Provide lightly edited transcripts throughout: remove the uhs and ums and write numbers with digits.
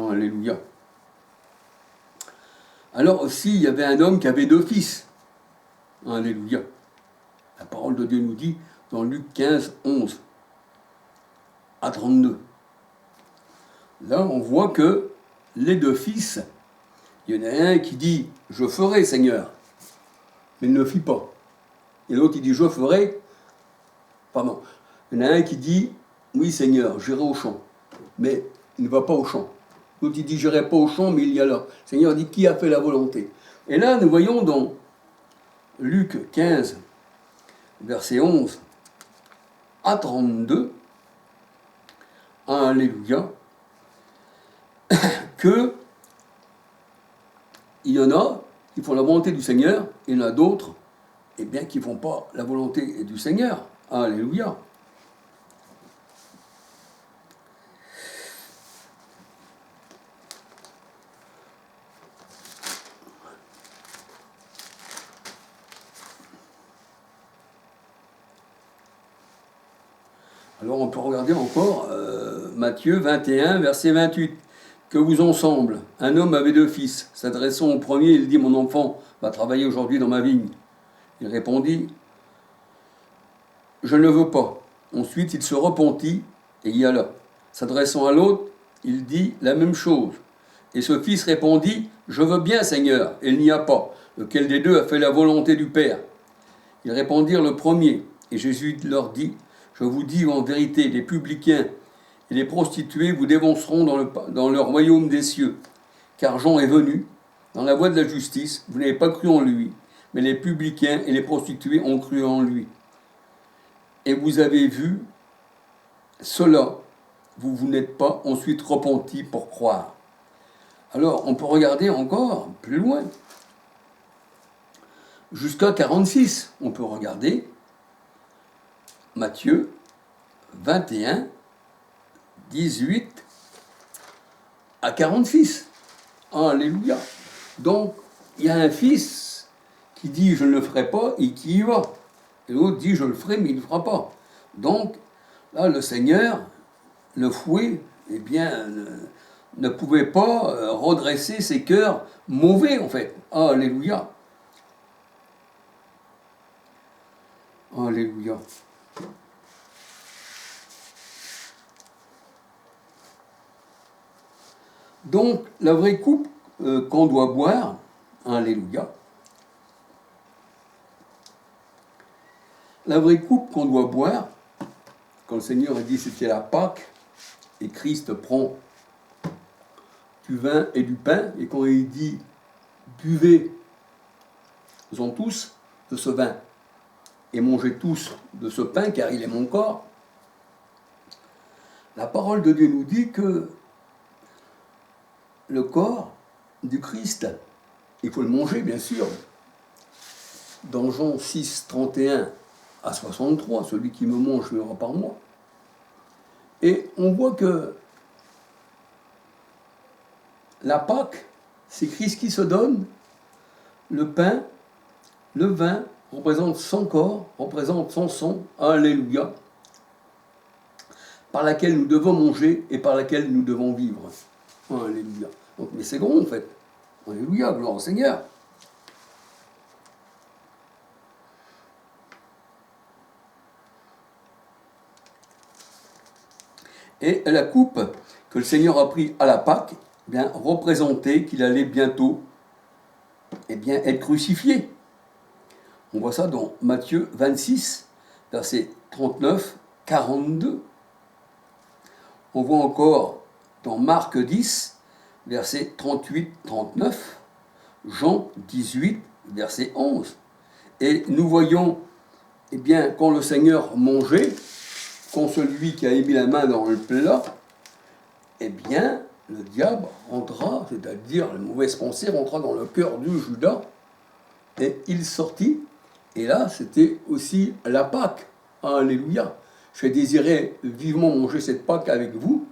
Alléluia. Alors aussi, il y avait un homme qui avait 2 fils. Alléluia. La parole de Dieu nous dit dans Luc 15, 11 à 32. Là, on voit que les 2 fils, il y en a un qui dit « Je ferai, Seigneur », mais il ne le fit pas. Et l'autre, il dit « Je ferai », pardon. Il y en a un qui dit « Oui, Seigneur, j'irai au champ », mais il ne va pas au champ. L'autre, il dit « J'irai pas au champ, mais il y a là ». Le Seigneur dit « Qui a fait la volonté ?» Et là, nous voyons dans Luc 15, verset 11 à 32, Alléluia, que il y en a qui font la volonté du Seigneur, et il y en a d'autres, eh bien, qui ne font pas la volonté du Seigneur. Alléluia. Alors on peut regarder encore Matthieu 21, verset 28. Que vous en semble? Un homme avait 2 fils. S'adressant au premier, il dit « Mon enfant va travailler aujourd'hui dans ma vigne. » Il répondit « Je ne veux pas. » Ensuite, il se repentit et y alla. S'adressant à l'autre, il dit la même chose. Et ce fils répondit « Je veux bien, Seigneur. » Et il n'y a pas. Lequel des 2 a fait la volonté du Père? Ils répondirent le premier. Et Jésus leur dit « Je vous dis en vérité, les publicains et les prostituées vous dévanceront dans le royaume des cieux. Car Jean est venu dans la voie de la justice, vous n'avez pas cru en lui, mais les publicains et les prostituées ont cru en lui. Et vous avez vu cela, vous n'êtes pas ensuite repentis pour croire. » Alors, on peut regarder encore plus loin, jusqu'à 46. On peut regarder Matthieu 21, 18 à 46. Alléluia. Donc, il y a un fils qui dit « Je ne le ferai pas » et qui y va. Et l'autre dit « Je le ferai, mais il ne le fera pas. » Donc, là, le Seigneur, le fouet, eh bien, ne pouvait pas redresser ses cœurs mauvais, en fait. Alléluia. Alléluia. Donc, la vraie coupe qu'on doit boire, alléluia, la vraie coupe qu'on doit boire, quand le Seigneur a dit c'était la Pâque, et Christ prend du vin et du pain, et quand il dit buvez, en tous de ce vin, et mangez tous de ce pain, car il est mon corps, la parole de Dieu nous dit que le corps du Christ, il faut le manger, bien sûr. Dans Jean 6, 31 à 63, celui qui me mange vivra par moi. Et on voit que la Pâque, c'est Christ qui se donne. Le pain, le vin représente son corps, représente son sang, alléluia, par laquelle nous devons manger et par laquelle nous devons vivre. Alléluia. Donc, mais c'est grand en fait. Alléluia, gloire au Seigneur. Et la coupe que le Seigneur a pris à la Pâque, eh bien, représentait qu'il allait bientôt être crucifié. On voit ça dans Matthieu 26, versets 39, 42. On voit encore dans Marc 10, versets 38, 39, Jean 18, verset 11. Et nous voyons, eh bien, quand le Seigneur mangeait, quand celui qui a mis la main dans le plat, eh bien, le diable rentra, c'est-à-dire la mauvaise pensée rentra dans le cœur de Judas, et il sortit, et là, c'était aussi la Pâque. Alléluia. J'ai désiré vivement manger cette Pâque avec vous,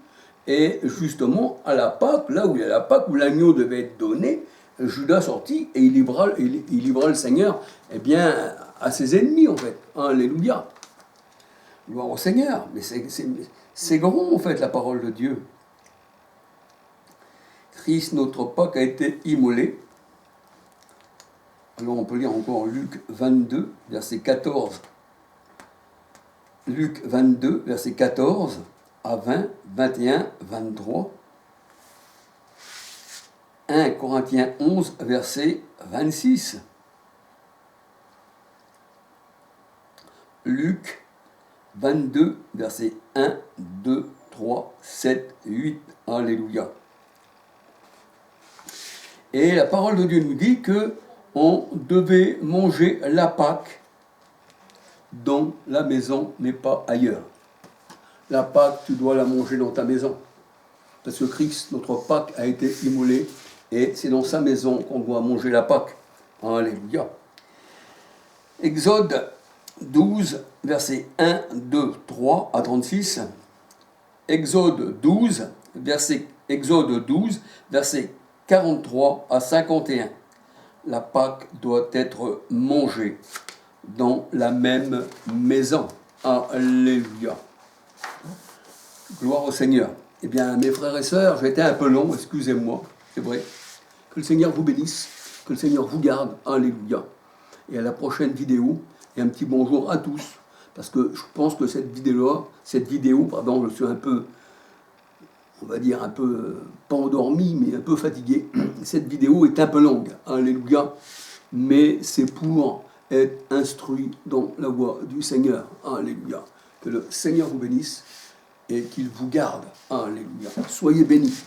et justement, à la Pâque, là où il y a la Pâque, où l'agneau devait être donné, Judas sortit, et il livra le Seigneur, eh bien, à ses ennemis, en fait. Alléluia. Gloire au Seigneur. Mais c'est grand, en fait, la parole de Dieu. Christ, notre Pâque, a été immolé. Alors on peut lire encore Luc 22, verset 14. Luc 22, verset 14 à 20, 21, 23. 1 Corinthiens 11, verset 26. Luc 22, verset 1, 2, 3, 7, 8. Alléluia. Et la parole de Dieu nous dit que on devait manger la Pâque dans la maison, mais pas ailleurs. La Pâque, tu dois la manger dans ta maison. Parce que Christ, notre Pâque, a été immolé et c'est dans sa maison qu'on doit manger la Pâque. Alléluia. Exode 12, versets 1, 2, 3 à 36. Exode 12, verset 43 à 51. La Pâque doit être mangée dans la même maison. Alléluia. Gloire au Seigneur. Eh bien, mes frères et sœurs, j'ai été un peu long, excusez-moi, c'est vrai. Que le Seigneur vous bénisse, que le Seigneur vous garde. Alléluia. Et à la prochaine vidéo, et un petit bonjour à tous, parce que je pense que cette vidéo, je suis un peu, on va dire, un peu, pas endormi, mais un peu fatigué. Cette vidéo est un peu longue, alléluia, mais c'est pour être instruit dans la voie du Seigneur, alléluia. Que le Seigneur vous bénisse et qu'il vous garde, alléluia. Soyez bénis.